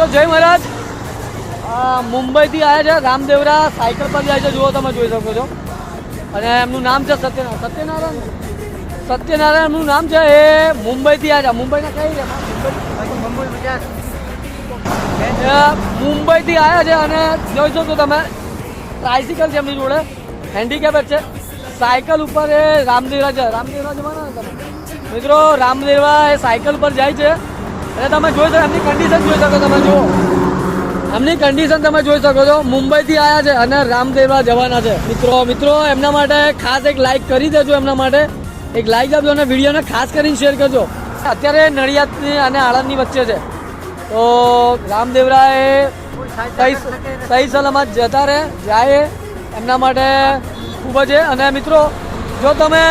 મિત્રો જય મહારાજ. મુંબઈથી આવ્યા છે રામદેવરા, સાયકલ પર જાય છે, જુઓ તમે જોઈ શકો છો. અને એમનું નામ છે સત્યનારાયણ. એમનું નામ છે. એ મુંબઈથી આવ્યા છે. મુંબઈના કઈ છે? મુંબઈથી આવ્યા છે અને જોઈ શકો તમે ટ્રાયસિકલ છે એમની જોડે, હેન્ડીકેપ છે. સાયકલ ઉપર એ રામદેવરા છે. રામદેવરા જવાના તમે મિત્રો, રામદેવરા એ સાયકલ પર જાય છે. અને તમે જોઈ શકો એમની કન્ડિશન જોઈ શકો. તમે જુઓ એમની કન્ડિશન તમે જોઈ શકો છો. મુંબઈથી આવ્યા છે અને રામદેવરા જવાના છે. મિત્રો એમના માટે ખાસ એક લાઈક કરી દેજો. એમના માટે એક લાઈક આપજો અને વિડીયોને ખાસ કરીને શેર કરજો. અત્યારે નડિયાદની અને આણંદની વચ્ચે છે. તો રામદેવરા એ સહી સલામત જતા રહે જાય એમના માટે ખૂબ જ. અને મિત્રો જો તમે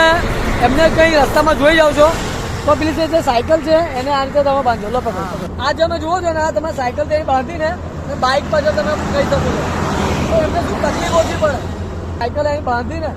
એમને કંઈ રસ્તામાં જોઈ જાઓ છો તો પેલી જે સાયકલ છે એને આ રીતે તમે બાંધો. લો પકડો. આ તમે જુઓ છો ને, આ તમે સાયકલ તે બાંધીને બાઇક પર તમે કહી શકો છો. તો એમને શું તકલીફ ઓછી પડે સાયકલ અહીં બાંધીને.